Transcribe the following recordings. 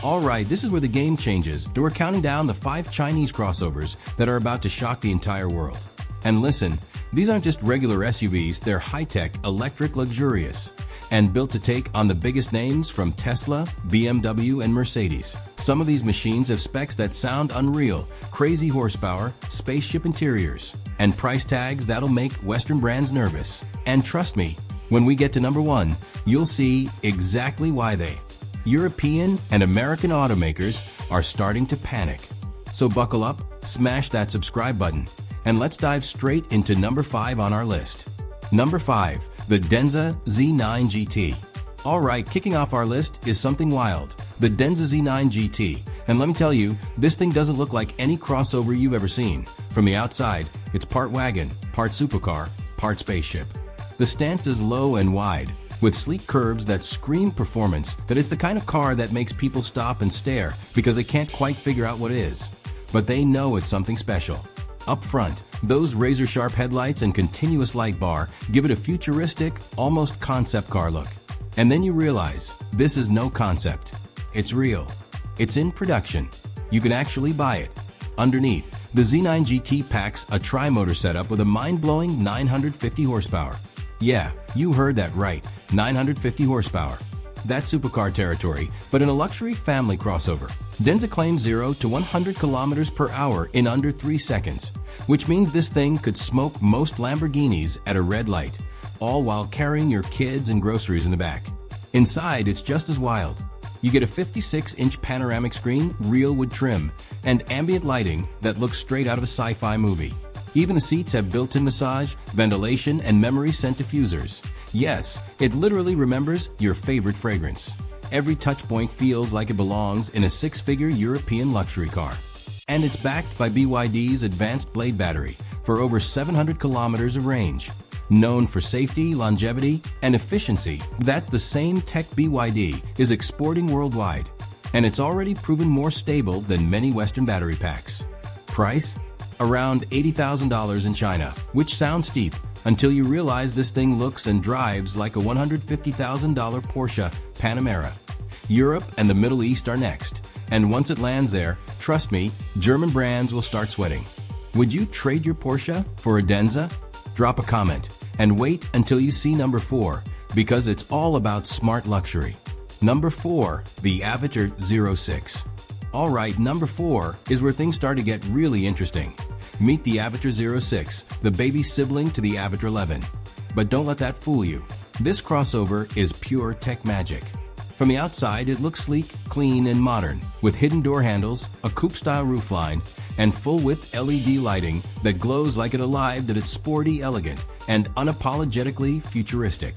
Alright, this is where the game changes. We're counting down the 5 Chinese crossovers that are about to shock the entire world. And listen, these aren't just regular SUVs, they're high-tech, electric, luxurious, and built to take on the biggest names from Tesla, BMW, and Mercedes. Some of these machines have specs that sound unreal, crazy horsepower, spaceship interiors, and price tags that'll make Western brands nervous. And trust me, when we get to number 1, you'll see exactly why European and American automakers are starting to panic. So buckle up, smash that subscribe button, and let's dive straight into number 5 on our list. Number 5. The Denza Z9 GT. Alright, kicking off our list is something wild. The Denza Z9 GT. And let me tell you, this thing doesn't look like any crossover you've ever seen. From the outside, it's part wagon, part supercar, part spaceship. The stance is low and wide, with sleek curves that scream performance, that it's the kind of car that makes people stop and stare because they can't quite figure out what it is. But they know it's something special. Up front, those razor-sharp headlights and continuous light bar give it a futuristic, almost concept car look. And then you realize, this is no concept. It's real. It's in production. You can actually buy it. Underneath, the Z9 GT packs a tri-motor setup with a mind-blowing 950 horsepower. Yeah, you heard that right, 950 horsepower. That's supercar territory, but in a luxury family crossover. Denza claims 0 to 100 kilometers per hour in under 3 seconds, which means this thing could smoke most Lamborghinis at a red light, all while carrying your kids and groceries in the back. Inside, it's just as wild. You get a 56-inch panoramic screen, real wood trim, and ambient lighting that looks straight out of a sci-fi movie. Even the seats have built-in massage, ventilation, and memory scent diffusers. Yes, it literally remembers your favorite fragrance. Every touch point feels like it belongs in a 6-figure European luxury car. And it's backed by BYD's advanced Blade Battery for over 700 kilometers of range. Known for safety, longevity, and efficiency, that's the same tech BYD is exporting worldwide. And it's already proven more stable than many Western battery packs. Price? Around $80,000 in China, which sounds steep until you realize this thing looks and drives like a $150,000 Porsche Panamera. Europe and the Middle East are next, and once it lands there, trust me, German brands will start sweating. Would you trade your Porsche for a Denza? Drop a comment and wait until you see number 4, because it's all about smart luxury. Number 4. The Avatr 06. Alright, number 4 is where things start to get really interesting. Meet the Avatr 06, the baby sibling to the Avatr 11. But don't let that fool you. This crossover is pure tech magic. From the outside, it looks sleek, clean, and modern, with hidden door handles, a coupe-style roofline, and full-width LED lighting that glows like it alive, that it's sporty, elegant, and unapologetically futuristic.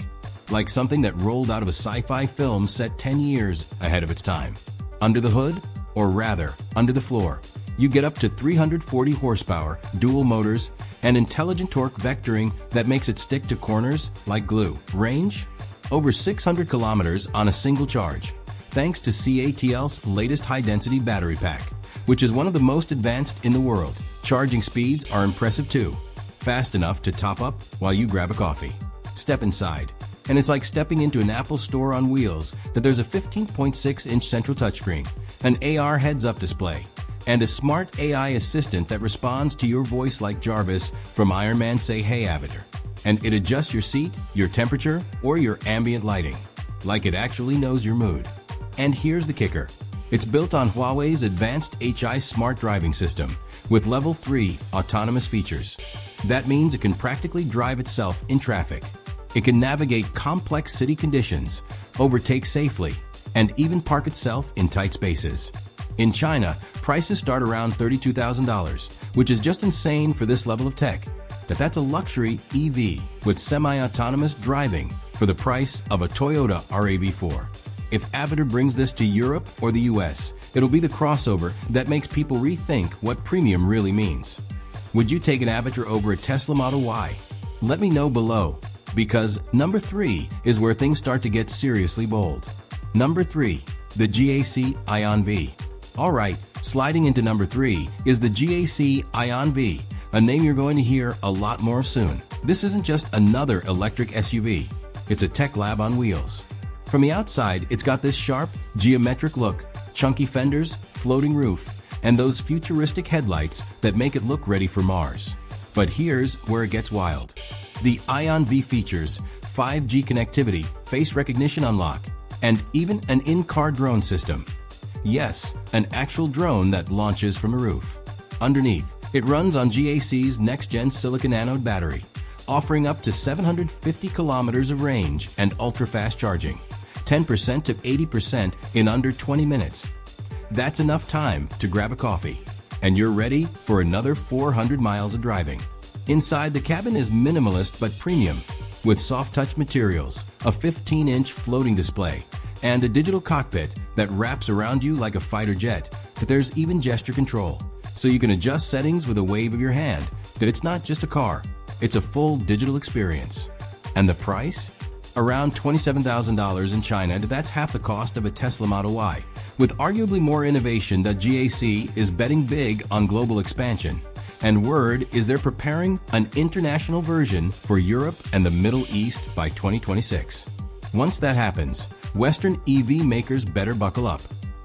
Like something that rolled out of a sci-fi film set 10 years ahead of its time. Under the hood, or rather, under the floor, you get up to 340 horsepower, dual motors, and intelligent torque vectoring that makes it stick to corners like glue. Range? Over 600 kilometers on a single charge, thanks to CATL's latest high-density battery pack, which is one of the most advanced in the world. Charging speeds are impressive too, fast enough to top up while you grab a coffee. Step inside, and it's like stepping into an Apple store on wheels. That there's a 15.6-inch central touchscreen, an AR heads-up display, and a smart AI assistant that responds to your voice like Jarvis from Iron Man Say Hey Avatr. And it adjusts your seat, your temperature, or your ambient lighting, like it actually knows your mood. And here's the kicker. It's built on Huawei's advanced HI smart driving system with level 3 autonomous features. That means it can practically drive itself in traffic. It can navigate complex city conditions, overtake safely, and even park itself in tight spaces. In China, prices start around $32,000, which is just insane for this level of tech. That's a luxury EV with semi-autonomous driving for the price of a Toyota RAV4. If Avatr brings this to Europe or the US, it'll be the crossover that makes people rethink what premium really means. Would you take an Avatr over a Tesla Model Y? Let me know below, because number 3 is where things start to get seriously bold. Number 3. The GAC Aion V. Alright, sliding into number 3 is the GAC Aion V, a name you're going to hear a lot more soon. This isn't just another electric SUV, it's a tech lab on wheels. From the outside, it's got this sharp, geometric look, chunky fenders, floating roof, and those futuristic headlights that make it look ready for Mars. But here's where it gets wild. The Aion V features 5G connectivity, face recognition unlock, and even an in-car drone system. Yes, an actual drone that launches from a roof. Underneath, it runs on GAC's next-gen silicon-anode battery, offering up to 750 kilometers of range and ultra-fast charging, 10% to 80% in under 20 minutes. That's enough time to grab a coffee, and you're ready for another 400 miles of driving. Inside, the cabin is minimalist but premium, with soft-touch materials, a 15-inch floating display, and a digital cockpit that wraps around you like a fighter jet. But there's even gesture control, so you can adjust settings with a wave of your hand. That it's not just a car, it's a full digital experience. And the price? Around $27,000 in China. That's half the cost of a Tesla Model Y. With arguably more innovation, that GAC is betting big on global expansion. And word is they're preparing an international version for Europe and the Middle East by 2026. Once that happens, Western EV makers better buckle up.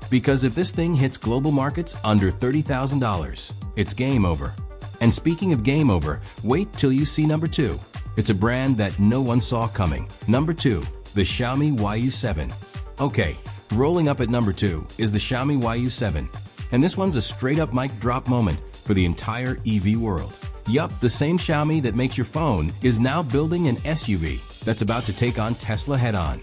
Because if this thing hits global markets under $30,000, it's game over. And speaking of game over, wait till you see number 2. It's a brand that no one saw coming. Number 2, the Xiaomi YU7. Okay, rolling up at number 2 is the Xiaomi YU7. And this one's a straight-up mic drop moment for the entire EV world. Yup, the same Xiaomi that makes your phone is now building an SUV that's about to take on Tesla head-on.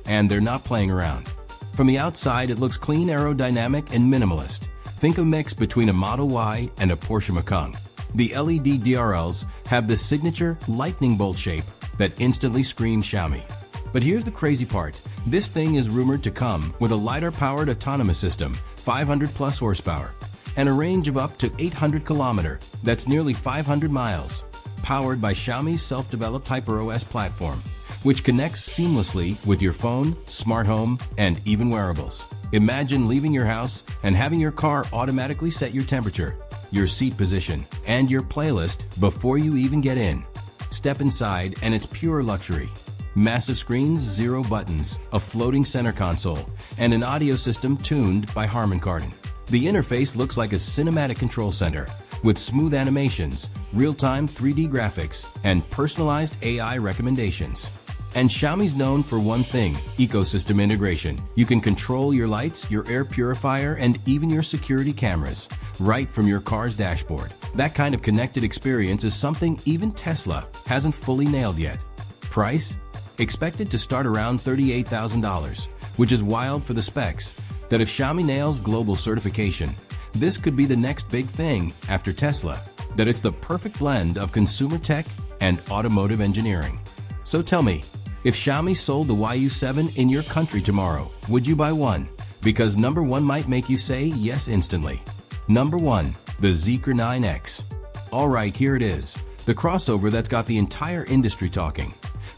And they're not playing around. From the outside, it looks clean, aerodynamic, and minimalist. Think a mix between a Model Y and a Porsche Macan. The LED DRLs have the signature lightning bolt shape that instantly screams Xiaomi. But here's the crazy part. This thing is rumored to come with a LiDAR-powered autonomous system, 500-plus horsepower, and a range of up to 800 kilometers. That's nearly 500 miles. Powered by Xiaomi's self-developed HyperOS platform, which connects seamlessly with your phone, smart home, and even wearables. Imagine leaving your house and having your car automatically set your temperature, your seat position, and your playlist before you even get in. Step inside and it's pure luxury. Massive screens, 0 buttons, a floating center console, and an audio system tuned by Harman Kardon. The interface looks like a cinematic control center, with smooth animations, real-time 3D graphics, and personalized AI recommendations. And Xiaomi's known for one thing: ecosystem integration. You can control your lights, your air purifier, and even your security cameras right from your car's dashboard. That kind of connected experience is something even Tesla hasn't fully nailed yet. Price? Expected to start around $38,000, which is wild for the specs. That if Xiaomi nails global certification, this could be the next big thing after Tesla. That it's the perfect blend of consumer tech and automotive engineering. So tell me, if Xiaomi sold the YU7 in your country tomorrow, would you buy one? Because number 1 might make you say yes instantly. Number 1, the Zeekr 9X. Alright, here it is, the crossover that's got the entire industry talking.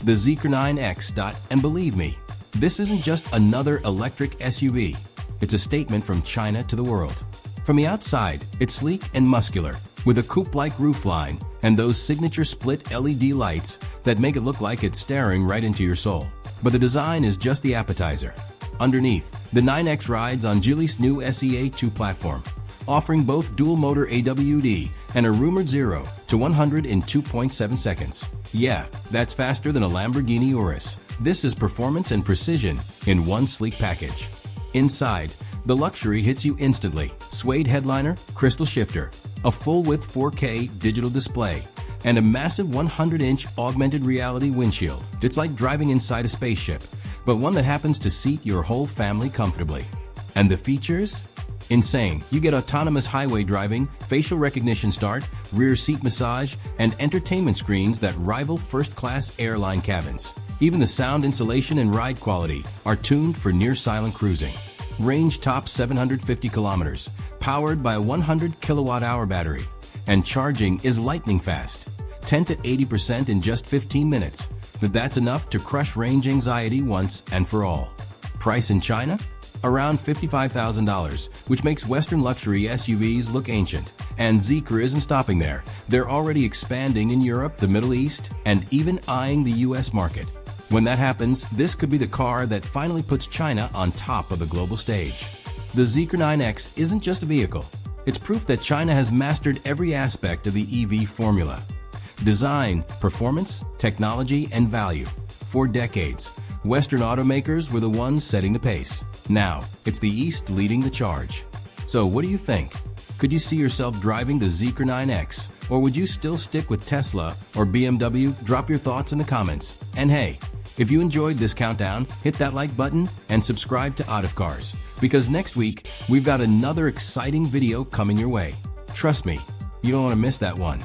The Zeekr 9X. And believe me, this isn't just another electric SUV. It's a statement from China to the world. From the outside, it's sleek and muscular, with a coupe-like roofline and those signature split LED lights that make it look like it's staring right into your soul. But the design is just the appetizer. Underneath, the 9X rides on Geely's new SEA2 platform, offering both dual-motor AWD and a rumored 0 to 100 in 2.7 seconds. Yeah, that's faster than a Lamborghini Urus. This is performance and precision in one sleek package. Inside, the luxury hits you instantly. Suede headliner, crystal shifter, a full-width 4K digital display, and a massive 100-inch augmented reality windshield. It's like driving inside a spaceship, but one that happens to seat your whole family comfortably. And the features? Insane. You get autonomous highway driving, facial recognition start, rear seat massage, and entertainment screens that rival first-class airline cabins. Even the sound insulation and ride quality are tuned for near-silent cruising. Range tops 750 kilometers, powered by a 100 kilowatt-hour battery, and charging is lightning fast, 10 to 80% in just 15 minutes. But that's enough to crush range anxiety once and for all. Price in China? Around $55,000, which makes Western luxury SUVs look ancient. And Zeekr isn't stopping there. They're already expanding in Europe, the Middle East, and even eyeing the US market. When that happens, this could be the car that finally puts China on top of the global stage. The Zeekr 9X isn't just a vehicle. It's proof that China has mastered every aspect of the EV formula. Design, performance, technology, and value. For decades, Western automakers were the ones setting the pace. Now, it's the East leading the charge. So what do you think? Could you see yourself driving the Zeekr 9X? Or would you still stick with Tesla or BMW? Drop your thoughts in the comments. And hey, if you enjoyed this countdown, hit that like button and subscribe to Out of Cars, because next week, we've got another exciting video coming your way. Trust me, you don't want to miss that one.